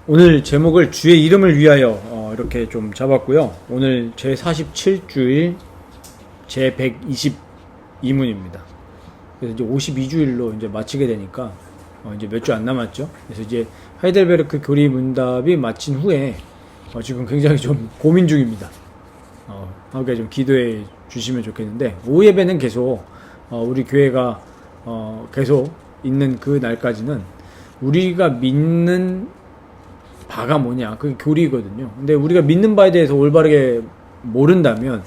오늘 제목을 주의 이름을 위하여 이렇게 좀 잡았고요. 오늘 제 47주일 제 122문입니다. 그래서 이제 52주일로 이제 마치게 되니까 이제 몇 주 안 남았죠. 그래서 이제 하이델베르크 교리 문답이 마친 후에 지금 굉장히 좀 고민 중입니다. 함께 좀 기도해 주시면 좋겠는데, 오후 예배는 계속 우리 교회가 계속 있는 그 날까지는 우리가 믿는 바가 뭐냐, 그게 교리거든요. 근데 우리가 믿는 바에 대해서 올바르게 모른다면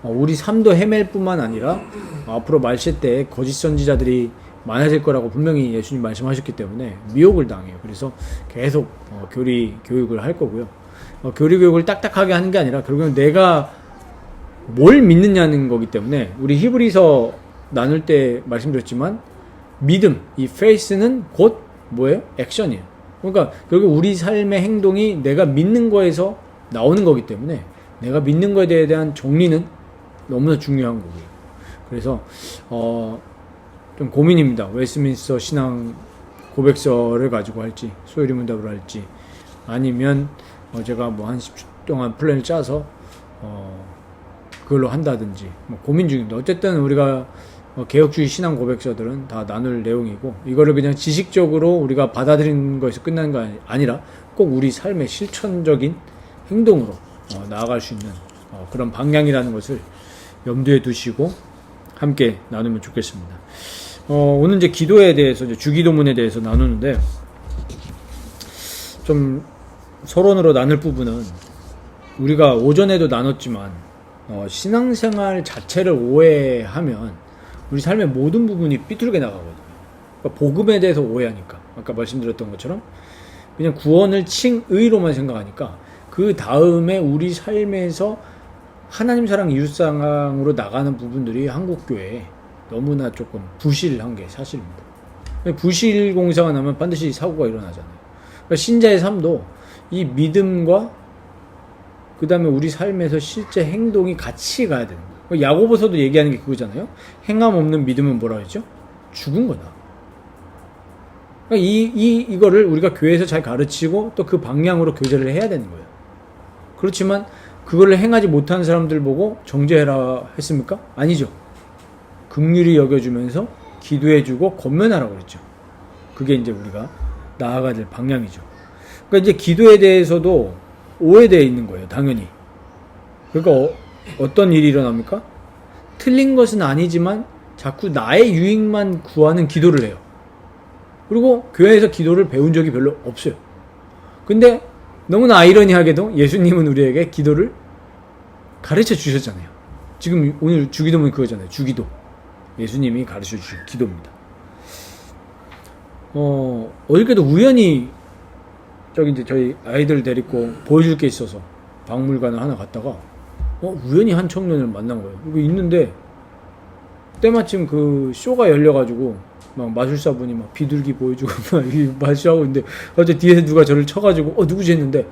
우리 삶도 헤맬 뿐만 아니라 앞으로 말세 때 거짓 선지자들이 많아질 거라고 분명히 예수님 말씀하셨기 때문에 미혹을 당해요. 그래서 계속 교리 교육을 할 거고요. 교리 교육을 딱딱하게 하는 게 아니라 결국은 내가 뭘 믿느냐는 거기 때문에, 우리 히브리서 나눌 때 말씀드렸지만 믿음, 이 faith는 곧 뭐예요? 액션이에요. 그러니까 결국 우리 삶의 행동이 내가 믿는 거에서 나오는 거기 때문에 내가 믿는 거에 대한 정리는 너무나 중요한 거고요. 그래서 좀 고민입니다. 웨스트민스터 신앙 고백서를 가지고 할지, 소요리 문답을 할지, 아니면 제가 뭐 한 10주 동안 플랜을 짜서 그걸로 한다든지 고민 중입니다. 어쨌든 우리가 개혁주의 신앙 고백서들은 다 나눌 내용이고, 이거를 그냥 지식적으로 우리가 받아들이는 것에서 끝나는 거 아니라 꼭 우리 삶의 실천적인 행동으로 나아갈 수 있는 그런 방향이라는 것을 염두에 두시고 함께 나누면 좋겠습니다. 오늘 이제 기도에 대해서, 이제 주기도문에 대해서 나누는데, 좀 서론으로 나눌 부분은 우리가 오전에도 나눴지만 신앙생활 자체를 오해하면 우리 삶의 모든 부분이 삐뚤게 나가거든요. 그러니까 복음에 대해서 오해하니까, 아까 말씀드렸던 것처럼 그냥 구원을 칭의로만 생각하니까 그 다음에 우리 삶에서 하나님 사랑, 이웃 사랑으로 나가는 부분들이 한국교회에 너무나 조금 부실한 게 사실입니다. 부실 공사가 나면 반드시 사고가 일어나잖아요. 그러니까 신자의 삶도 이 믿음과 그 다음에 우리 삶에서 실제 행동이 같이 가야 되는 거예요. 야고보서도 얘기하는 게 그거잖아요. 행함 없는 믿음은 뭐라 그랬죠? 죽은 거다. 그러니까 이거를 우리가 교회에서 잘 가르치고 또 그 방향으로 교제를 해야 되는 거예요. 그렇지만 그걸 행하지 못하는 사람들 보고 정죄해라 했습니까? 아니죠. 긍휼히 여겨주면서 기도해주고 권면하라고 그랬죠. 그게 이제 우리가 나아가야 될 방향이죠. 그러니까 이제 기도에 대해서도 오해되어 있는 거예요, 당연히. 그러니까 어떤 일이 일어납니까? 틀린 것은 아니지만 자꾸 나의 유익만 구하는 기도를 해요. 그리고 교회에서 기도를 배운 적이 별로 없어요. 근데 너무나 아이러니하게도 예수님은 우리에게 기도를 가르쳐 주셨잖아요. 지금 오늘 주기도문 그거잖아요. 주기도. 예수님이 가르쳐 주신 기도입니다. 어저께도 우연히 이제 저희 아이들 데리고 보여줄 게 있어서 박물관을 하나 갔다가 우연히 한 청년을 만난 거예요. 이거 있는데 때마침 그 쇼가 열려가지고 막 마술사분이 막 비둘기 보여주고 막 마술하고 있는데 갑자기 뒤에서 누가 저를 쳐가지고 누구지 했는데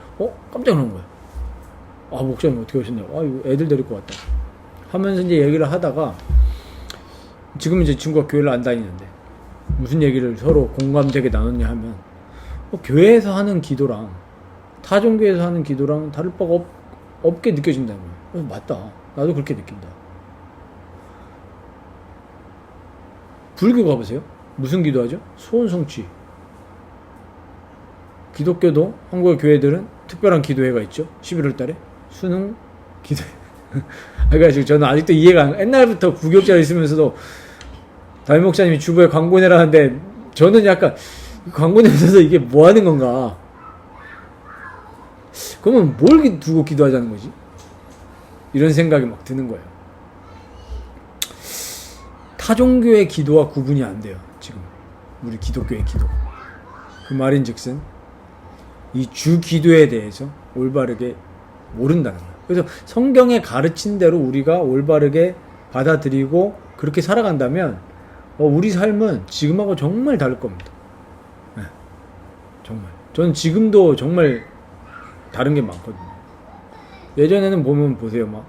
깜짝 놀란 거예요. 목사님 어떻게 오셨냐고. 이거 애들 데리고 왔다 하면서 이제 얘기를 하다가, 지금 이제 친구가 교회를 안 다니는데 무슨 얘기를 서로 공감되게 나눴냐 하면 교회에서 하는 기도랑 타 종교에서 하는 기도랑 다를 바가 없게 느껴진다는 거예요. 맞다. 나도 그렇게 느낀다. 불교 가보세요. 무슨 기도하죠? 소원 성취. 기독교도 한국의 교회들은 특별한 기도회가 있죠. 11월 달에 수능 기도회. 그러니까 저는 아직도 이해가 안, 옛날부터 부교육자로 있으면서도 담임 목사님이 주부에 광고 내라 하는데 저는 약간 광고 내면서 이게 뭐 하는 건가? 그러면 뭘 두고 기도하자는 거지? 이런 생각이 막 드는 거예요. 타종교의 기도와 구분이 안 돼요. 지금 우리 기독교의 기도. 그 말인즉슨 이 주 기도에 대해서 올바르게 모른다는 거예요. 그래서 성경에 가르친 대로 우리가 올바르게 받아들이고 그렇게 살아간다면 우리 삶은 지금하고 정말 다를 겁니다. 네, 정말. 저는 지금도 정말 다른 게 많거든요. 예전에는 보면 보세요. 막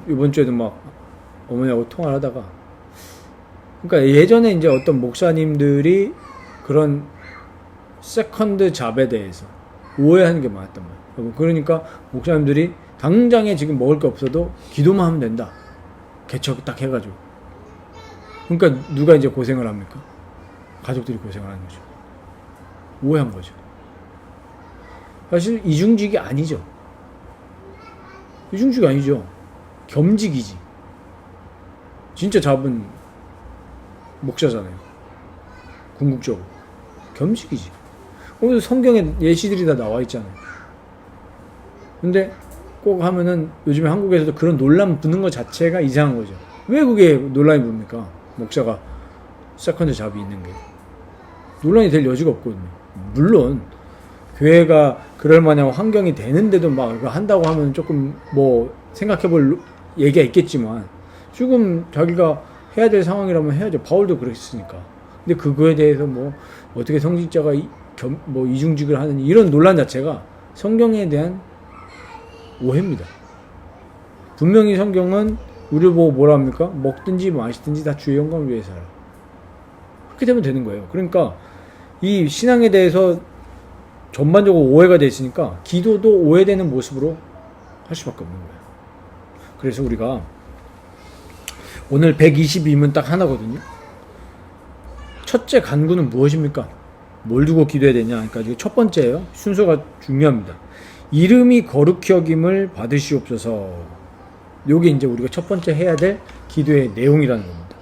이번 주에도 막 어머니하고 통화를 하다가 그러니까 예전에 이제 어떤 목사님들이 그런 세컨드 잡에 대해서 오해하는 게 많았단 말이에요. 그러니까 목사님들이 당장에 지금 먹을 게 없어도 기도만 하면 된다. 개척 딱 해가지고. 그러니까 누가 이제 고생을 합니까? 가족들이 고생을 하는 거죠. 오해한 거죠. 사실 이중직이 아니죠. 이중직이 아니죠. 겸직이지. 진짜 잡은 목자잖아요. 궁극적으로. 겸직이지. 오늘 성경에 예시들이 다 나와 있잖아요. 근데 꼭 하면은 요즘에 한국에서도 그런 논란 붙는 것 자체가 이상한 거죠. 왜 그게 논란이 봅니까? 목사가 세컨드 잡이 있는 게. 논란이 될 여지가 없거든요. 물론 교회가 그럴 만한 환경이 되는데도 막 한다고 하면 조금 뭐 생각해 볼 얘기가 있겠지만 지금 자기가 해야 될 상황이라면 해야죠. 바울도 그랬으니까. 근데 그거에 대해서 뭐 어떻게 성직자가 뭐 이중직을 하느니 이런 논란 자체가 성경에 대한 오해입니다. 분명히 성경은 우리를 보고 뭐라 합니까? 먹든지 마시든지 다 주의 영광을 위해서 하라. 그렇게 되면 되는 거예요. 그러니까 이 신앙에 대해서 전반적으로 오해가 돼 있으니까 기도도 오해되는 모습으로 할 수밖에 없는 거예요. 그래서 우리가 오늘 122문 딱 하나거든요. 첫째 간구는 무엇입니까? 뭘 두고 기도해야 되냐? 그러니까 이게 첫 번째예요. 순서가 중요합니다. 이름이 거룩히 여김을 받으시옵소서. 요게 이제 우리가 첫 번째 해야 될 기도의 내용이라는 겁니다.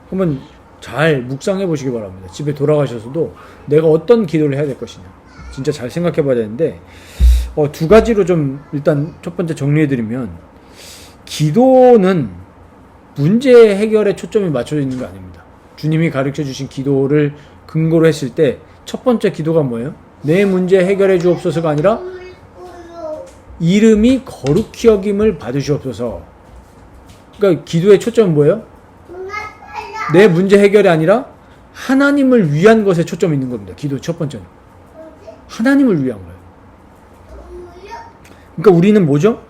한번 잘 묵상해 보시기 바랍니다. 집에 돌아가셔서도 내가 어떤 기도를 해야 될 것이냐. 진짜 잘 생각해 봐야 되는데, 두 가지로 좀 일단 첫 번째 정리해 드리면, 기도는 문제 해결에 초점이 맞춰져 있는 게 아닙니다. 주님이 가르쳐 주신 기도를 근거로 했을 때 첫 번째 기도가 뭐예요? 내 문제 해결해 주옵소서가 아니라 이름이 거룩히 여김을 받으시옵소서. 그러니까 기도의 초점은 뭐예요? 내 문제 해결이 아니라 하나님을 위한 것에 초점이 있는 겁니다. 기도 첫 번째는. 하나님을 위한 거예요. 그러니까 우리는 뭐죠?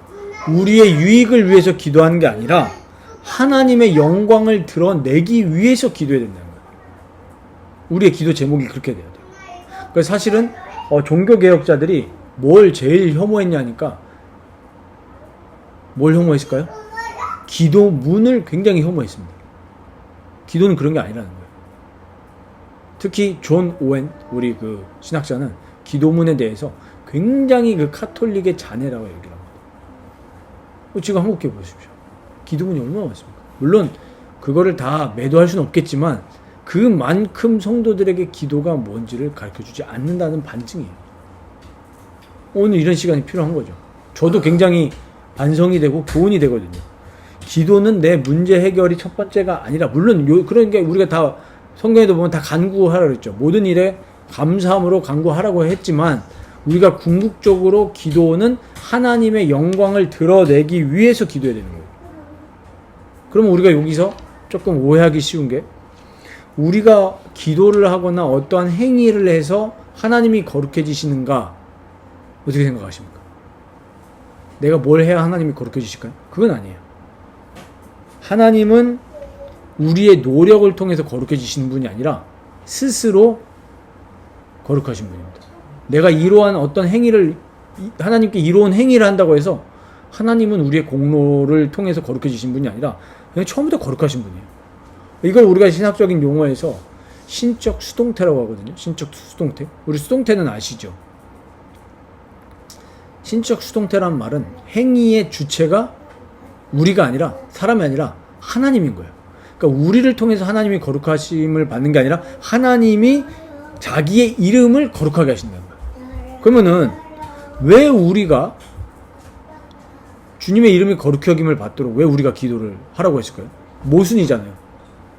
우리의 유익을 위해서 기도하는 게 아니라 하나님의 영광을 드러내기 위해서 기도해야 된다는 거예요. 우리의 기도 제목이 그렇게 돼야 돼요. 그래서 사실은 종교개혁자들이 뭘 제일 혐오했냐니까 뭘 혐오했을까요? 기도문을 굉장히 혐오했습니다. 기도는 그런 게 아니라는 거예요. 특히 존 오웬 우리 그 신학자는 기도문에 대해서 굉장히 그 카톨릭의 잔해라고 얘기를 합니다. 지금 한국 교 보십시오. 기도문이 얼마나 많습니까? 물론 그거를 다 매도할 수는 없겠지만 그만큼 성도들에게 기도가 뭔지를 가르쳐주지 않는다는 반증이에요. 오늘 이런 시간이 필요한 거죠. 저도 굉장히 반성이 되고 교훈이 되거든요. 기도는 내 문제 해결이 첫 번째가 아니라, 물론 그러니까 우리가 다 성경에도 보면 다 간구하라고 했죠. 모든 일에 감사함으로 간구하라고 했지만 우리가 궁극적으로 기도는 하나님의 영광을 드러내기 위해서 기도해야 되는 거예요. 그러면 우리가 여기서 조금 오해하기 쉬운 게, 우리가 기도를 하거나 어떠한 행위를 해서 하나님이 거룩해지시는가, 어떻게 생각하십니까? 내가 뭘 해야 하나님이 거룩해지실까요? 그건 아니에요. 하나님은 우리의 노력을 통해서 거룩해지시는 분이 아니라 스스로 거룩하신 분입니다. 내가 이러한 어떤 행위를, 하나님께 이로운 행위를 한다고 해서 하나님은 우리의 공로를 통해서 거룩해지신 분이 아니라 그냥 처음부터 거룩하신 분이에요. 이걸 우리가 신학적인 용어에서 신적 수동태라고 하거든요. 신적 수동태. 우리 수동태는 아시죠? 신적 수동태란 말은 행위의 주체가 우리가 아니라, 사람이 아니라 하나님인 거예요. 그러니까 우리를 통해서 하나님이 거룩하심을 받는 게 아니라 하나님이 자기의 이름을 거룩하게 하신다는 거예요. 그러면은 왜 우리가 주님의 이름이 거룩히 여김을 받도록 왜 우리가 기도를 하라고 했을까요? 모순이잖아요.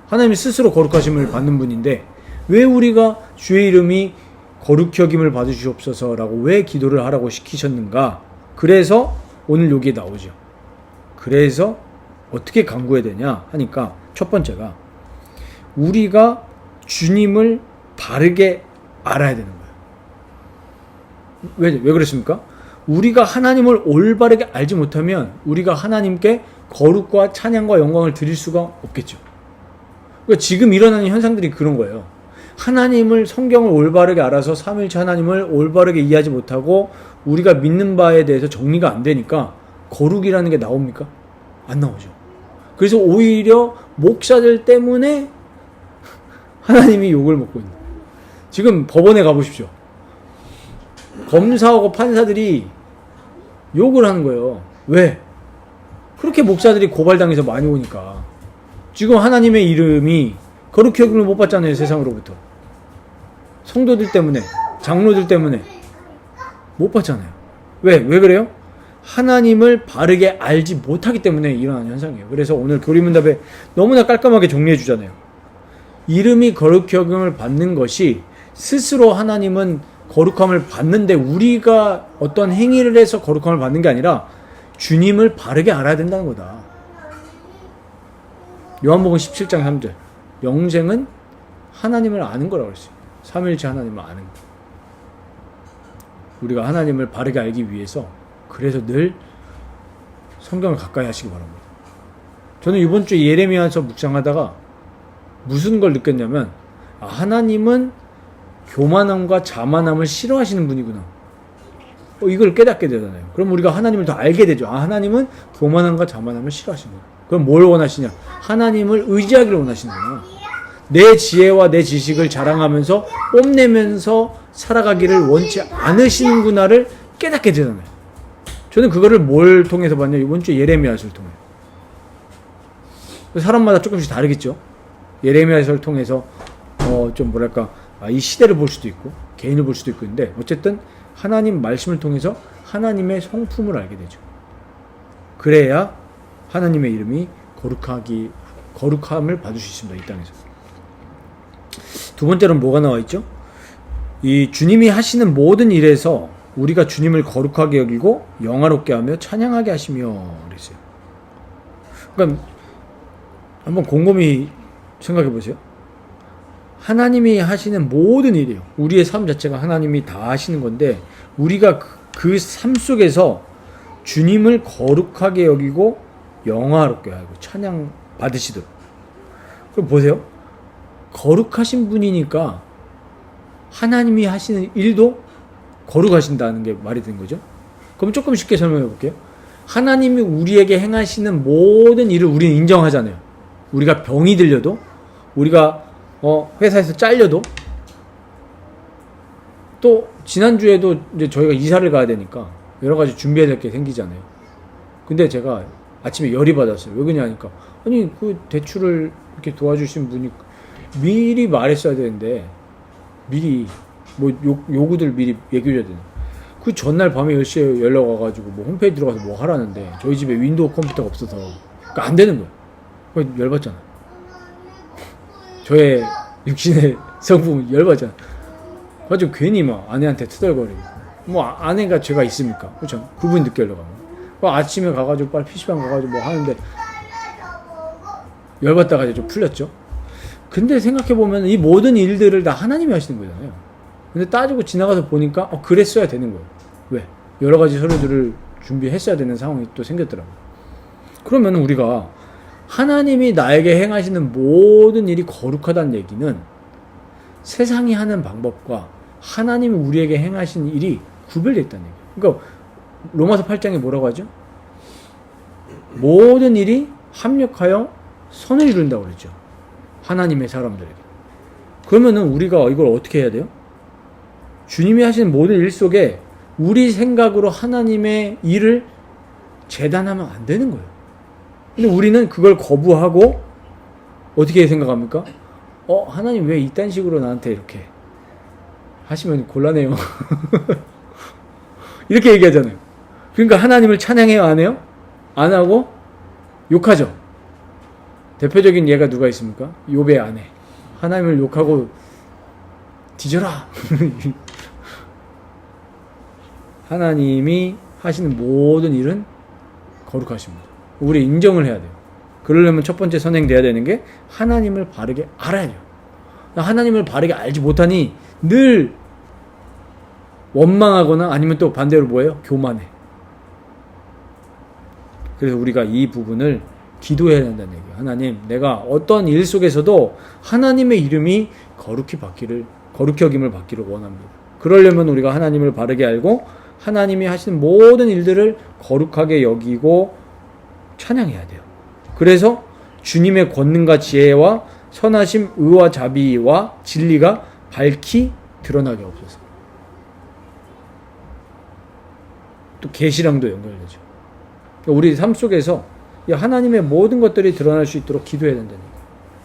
하나님이 스스로 거룩하심을 받는 분인데 왜 우리가 주의 이름이 거룩히 여김을 받으시옵소서라고 왜 기도를 하라고 시키셨는가? 그래서 오늘 여기에 나오죠. 그래서 어떻게 간구해야 되냐 하니까 첫 번째가 우리가 주님을 바르게 알아야 되는 거예요. 왜 그랬습니까? 우리가 하나님을 올바르게 알지 못하면 우리가 하나님께 거룩과 찬양과 영광을 드릴 수가 없겠죠. 그러니까 지금 일어나는 현상들이 그런 거예요. 하나님을, 성경을 올바르게 알아서 삼위일체 하나님을 올바르게 이해하지 못하고 우리가 믿는 바에 대해서 정리가 안 되니까 거룩이라는 게 나옵니까? 안 나오죠. 그래서 오히려 목사들 때문에 하나님이 욕을 먹고 있는 거예요. 지금 법원에 가보십시오. 검사하고 판사들이 욕을 하는 거예요. 왜? 그렇게 목사들이 고발당해서 많이 오니까. 지금 하나님의 이름이 거룩히 여김을 못 받잖아요, 세상으로부터. 성도들 때문에, 장로들 때문에 못 받잖아요. 왜 그래요? 하나님을 바르게 알지 못하기 때문에 일어나는 현상이에요. 그래서 오늘 교리문답에 너무나 깔끔하게 정리해 주잖아요. 이름이 거룩히 여김을 받는 것이 스스로 하나님은 거룩함을 받는데 우리가 어떤 행위를 해서 거룩함을 받는 게 아니라 주님을 바르게 알아야 된다는 거다. 요한복음 17장 3절. 영생은 하나님을 아는 거라고 했어요. 삼위일체 하나님을 아는 거. 우리가 하나님을 바르게 알기 위해서 그래서 늘 성경을 가까이 하시기 바랍니다. 저는 이번 주에 예레미야서 묵상하다가 무슨 걸 느꼈냐면 하나님은 교만함과 자만함을 싫어하시는 분이구나. 이걸 깨닫게 되잖아요. 그럼 우리가 하나님을 더 알게 되죠. 하나님은 교만함과 자만함을 싫어하시는구나. 그럼 뭘 원하시냐? 하나님을 의지하기를 원하시는구나. 내 지혜와 내 지식을 자랑하면서 뽐내면서 살아가기를 원치 않으시는구나를 깨닫게 되잖아요. 저는 그거를 뭘 통해서 봤냐? 이번 주에 예레미야서를 통해. 사람마다 조금씩 다르겠죠. 예레미야서를 통해서 좀 뭐랄까 이 시대를 볼 수도 있고 개인을 볼 수도 있고 있는데 어쨌든 하나님 말씀을 통해서 하나님의 성품을 알게 되죠. 그래야 하나님의 이름이 거룩함을 받을 수 있습니다. 이 땅에서. 두 번째로는 뭐가 나와 있죠? 이 주님이 하시는 모든 일에서 우리가 주님을 거룩하게 여기고 영화롭게 하며 찬양하게 하시며 그랬어요. 그러니까 한번 곰곰이 생각해 보세요. 하나님이 하시는 모든 일이에요. 우리의 삶 자체가 하나님이 다 하시는 건데 우리가 그 삶 속에서 주님을 거룩하게 여기고 영화롭게 하고 찬양 받으시도록. 그럼 보세요. 거룩하신 분이니까 하나님이 하시는 일도 거룩하신다는 게 말이 되는 거죠. 그럼 조금 쉽게 설명해 볼게요. 하나님이 우리에게 행하시는 모든 일을 우리는 인정하잖아요. 우리가 병이 들려도, 우리가 회사에서 잘려도, 또 지난주에도 이제 저희가 이사를 가야 되니까 여러 가지 준비해야 될 게 생기잖아요. 근데 제가 아침에 열이 받았어요. 왜 그러냐니까 아니 그 대출을 이렇게 도와주신 분이 미리 말했어야 되는데 미리 뭐 요구들 미리 얘기해줘야 되는. 그 전날 밤에 10시에 연락 와가지고 뭐 홈페이지 들어가서 뭐 하라는데 저희 집에 윈도우 컴퓨터가 없어서 그러니까 안 되는 거예요. 그거 열받잖아. 저의 육신의 성품은 열받잖아. 가지고 괜히 막 아내한테 투덜거리고 뭐 아내가 죄가 있습니까? 그렇죠. 그분이 늦게 연락 가면 아침에 가가지고 빨리 PC방 가가지고 뭐 하는데 열받다가 이제 좀 풀렸죠. 근데 생각해보면 이 모든 일들을 다 하나님이 하시는 거잖아요. 근데 따지고 지나가서 보니까 그랬어야 되는 거예요. 왜? 여러 가지 서류들을 준비했어야 되는 상황이 또 생겼더라고요. 그러면 우리가 하나님이 나에게 행하시는 모든 일이 거룩하다는 얘기는 세상이 하는 방법과 하나님이 우리에게 행하시는 일이 구별되어 있다는 얘기예요. 그러니까 로마서 8장에 뭐라고 하죠? 모든 일이 합력하여 선을 이룬다고 그랬죠. 하나님의 사람들에게. 그러면은 우리가 이걸 어떻게 해야 돼요? 주님이 하시는 모든 일 속에 우리 생각으로 하나님의 일을 재단하면 안 되는 거예요. 근데 우리는 그걸 거부하고 어떻게 생각합니까? 하나님 왜 이딴 식으로 나한테 이렇게 하시면 곤란해요. 이렇게 얘기하잖아요. 그러니까 하나님을 찬양해요, 안 해요? 안 하고 욕하죠. 대표적인 예가 누가 있습니까? 욥의 아내. 하나님을 욕하고 뒤져라. 하나님이 하시는 모든 일은 거룩하십니다. 우리 인정을 해야 돼요. 그러려면 첫 번째 선행돼야 되는 게 하나님을 바르게 알아야 돼요. 하나님을 바르게 알지 못하니 늘 원망하거나 아니면 또 반대로 뭐예요? 교만해. 그래서 우리가 이 부분을 기도해야 된다는 얘기예요. 하나님, 내가 어떤 일 속에서도 하나님의 이름이 거룩히 여김을 받기를 원합니다. 그러려면 우리가 하나님을 바르게 알고 하나님이 하시는 모든 일들을 거룩하게 여기고 찬양해야 돼요. 그래서 주님의 권능과 지혜와 선하심, 의와 자비와 진리가 밝히 드러나게 없어서. 또 계시랑도 연결되죠. 우리 삶 속에서 하나님의 모든 것들이 드러날 수 있도록 기도해야 된다는 거예요.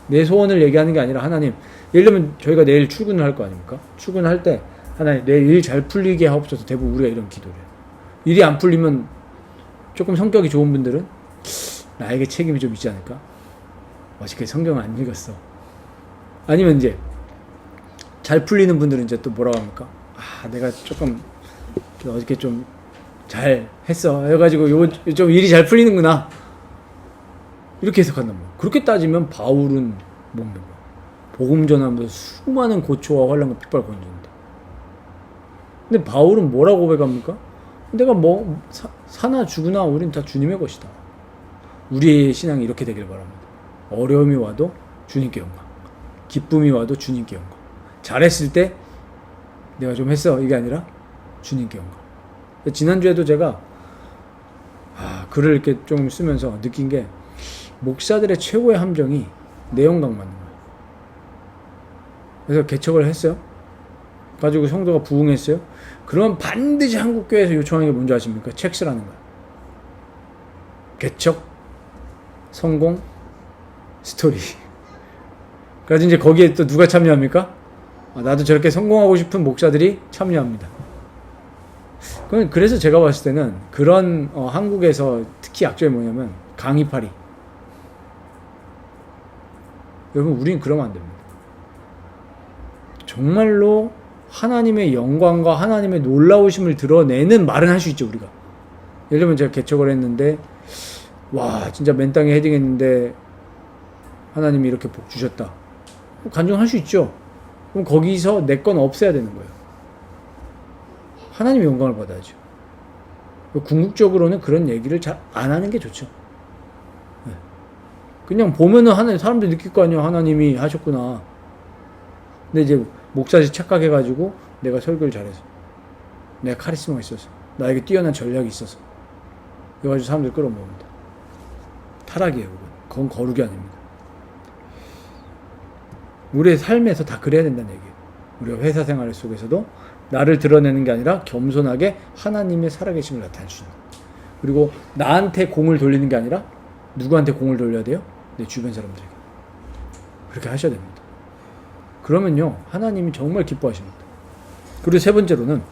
내 소원을 얘기하는 게 아니라 하나님, 예를 들면 저희가 내일 출근을 할 거 아닙니까? 출근할 때 하나님 내 일 잘 풀리게 하옵소서. 대부분 우리가 이런 기도를 해요. 일이 안 풀리면 조금 성격이 좋은 분들은 나에게 책임이 좀 있지 않을까? 어저께 성경을 안 읽었어. 아니면 이제 잘 풀리는 분들은 이제 또 뭐라고 합니까? 내가 조금 어저께 좀 잘 했어 해가지고 좀 일이 잘 풀리는구나, 이렇게 해석한단 말이야. 그렇게 따지면 바울은 뭡니까? 복음 전하면서 수많은 고초와 환난과 핍박을 건졌는데, 근데 바울은 뭐라고 고백합니까? 내가 뭐 사나 죽으나 우린 다 주님의 것이다. 우리의 신앙이 이렇게 되길 바랍니다. 어려움이 와도 주님께 영광, 기쁨이 와도 주님께 영광, 잘했을 때 내가 좀 했어 이게 아니라 주님께 영광. 지난주에도 제가 글을 이렇게 좀 쓰면서 느낀 게, 목사들의 최고의 함정이 내 영광 받는 거예요. 그래서 개척을 했어요. 가지고 성도가 부흥했어요. 그러면 반드시 한국교회에서 요청하는 게 뭔지 아십니까? 책 쓰라는 거예요. 개척, 성공, 스토리. 그래서 이제 거기에 또 누가 참여합니까? 나도 저렇게 성공하고 싶은 목사들이 참여합니다. 그래서 제가 봤을 때는 그런 한국에서 특히 약점이 뭐냐면 강의파리. 여러분, 우린 그러면 안 됩니다. 정말로 하나님의 영광과 하나님의 놀라우심을 드러내는 말은 할 수 있죠, 우리가. 예를 들면 제가 개척을 했는데, 와, 진짜 맨 땅에 헤딩했는데 하나님이 이렇게 복 주셨다. 간증할 수 있죠. 그럼 거기서 내 건 없애야 되는 거예요. 하나님의 영광을 받아야죠. 궁극적으로는 그런 얘기를 잘 안 하는 게 좋죠. 그냥 보면은 사람들이 느낄 거 아니야. 하나님이 하셨구나. 근데 이제 목사지 착각해가지고 내가 설교를 잘해서, 내가 카리스마가 있어서, 나에게 뛰어난 전략이 있어서, 그래가지고 사람들 끌어모읍니다. 타락이에요. 그건 거룩이 아닙니다. 우리의 삶에서 다 그래야 된다는 얘기예요. 우리가 회사 생활 속에서도 나를 드러내는 게 아니라 겸손하게 하나님의 살아계심을 나타낼 수 있는. 그리고 나한테 공을 돌리는 게 아니라 누구한테 공을 돌려야 돼요? 내 주변 사람들에게. 그렇게 하셔야 됩니다. 그러면요, 하나님이 정말 기뻐하십니다. 그리고 세 번째로는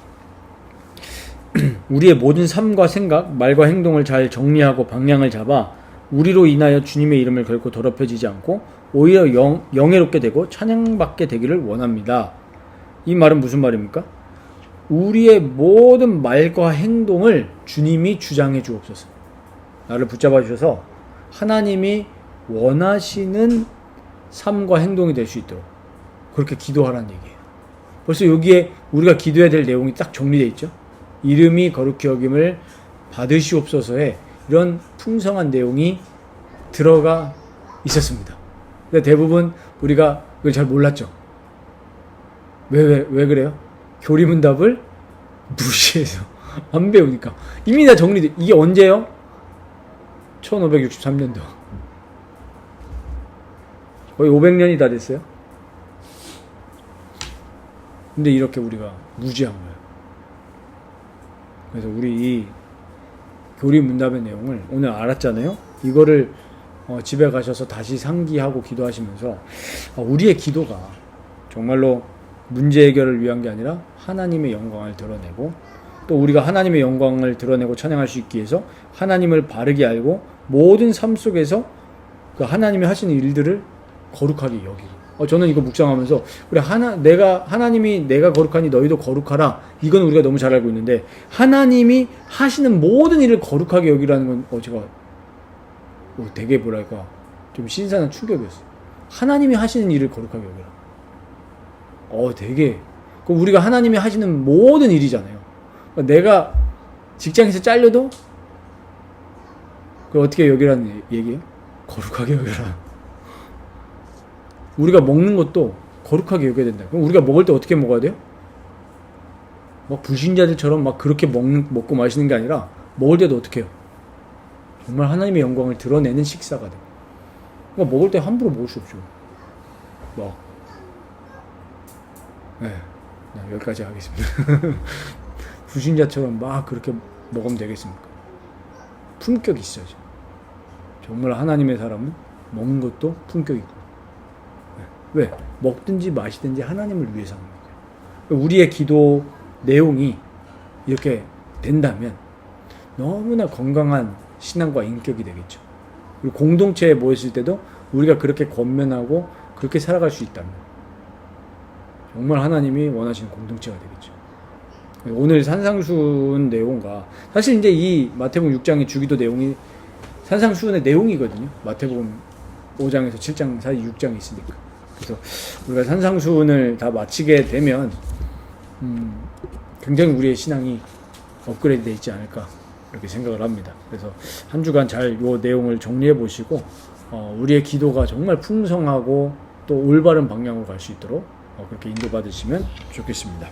우리의 모든 삶과 생각, 말과 행동을 잘 정리하고 방향을 잡아 우리로 인하여 주님의 이름을 결코 더럽혀지지 않고 오히려 영예롭게 되고 찬양받게 되기를 원합니다. 이 말은 무슨 말입니까? 우리의 모든 말과 행동을 주님이 주장해 주옵소서. 나를 붙잡아 주셔서 하나님이 원하시는 삶과 행동이 될 수 있도록 그렇게 기도하라는 얘기예요. 벌써 여기에 우리가 기도해야 될 내용이 딱 정리되어 있죠. 이름이 거룩히 여김을 받으시옵소서에 이런 풍성한 내용이 들어가 있었습니다. 근데 대부분 우리가 그걸 잘 몰랐죠. 왜 그래요? 교리문답을 무시해서 안 배우니까. 이미 다 정리돼. 이게 언제요? 1563년도. 거의 500년이 다 됐어요. 근데 이렇게 우리가 무지한 거예요. 그래서 우리 이 교리문답의 내용을 오늘 알았잖아요. 이거를 집에 가셔서 다시 상기하고 기도하시면서 우리의 기도가 정말로 문제 해결을 위한 게 아니라 하나님의 영광을 드러내고, 또 우리가 하나님의 영광을 드러내고 찬양할 수 있기 위해서 하나님을 바르게 알고 모든 삶 속에서 그 하나님이 하시는 일들을 거룩하게 여기고. 저는 이거 묵상하면서 하나님이 내가 거룩하니 너희도 거룩하라, 이건 우리가 너무 잘 알고 있는데, 하나님이 하시는 모든 일을 거룩하게 여기라는 건 제가 되게 뭐랄까 좀 신선한 충격이었어요. 하나님이 하시는 일을 거룩하게 여기라. 되게 우리가 하나님이 하시는 모든 일이잖아요. 내가 직장에서 잘려도 그걸 어떻게 여기라는 얘기예요? 거룩하게 여겨라. 우리가 먹는 것도 거룩하게 여겨야 된다. 그럼 우리가 먹을 때 어떻게 먹어야 돼요? 막 불신자들처럼 막 그렇게 먹고 마시는 게 아니라 먹을 때도 어떻게 해요? 정말 하나님의 영광을 드러내는 식사가 돼. 그러니까 먹을 때 함부로 먹을 수 없죠. 막 네, 그냥 여기까지 하겠습니다. 불신자처럼 막 그렇게 먹으면 되겠습니까? 품격이 있어야죠. 정말 하나님의 사람은 먹는 것도 품격이 있고. 왜? 먹든지 마시든지 하나님을 위해서 하는 거예요. 우리의 기도 내용이 이렇게 된다면 너무나 건강한 신앙과 인격이 되겠죠. 그리고 공동체에 모였을 때도 우리가 그렇게 권면하고 그렇게 살아갈 수 있다면 정말 하나님이 원하시는 공동체가 되겠죠. 오늘 산상수훈 내용과 사실 이제 이 마태복음 6장의 주기도 내용이 산상수훈의 내용이거든요. 마태복음 5장에서 7장 사이 6장이 있으니까. 그래서 우리가 산상수훈을 다 마치게 되면 굉장히 우리의 신앙이 업그레이드 되어 있지 않을까 이렇게 생각을 합니다. 그래서 한 주간 잘 이 내용을 정리해 보시고 우리의 기도가 정말 풍성하고 또 올바른 방향으로 갈 수 있도록 그렇게 인도받으시면 좋겠습니다.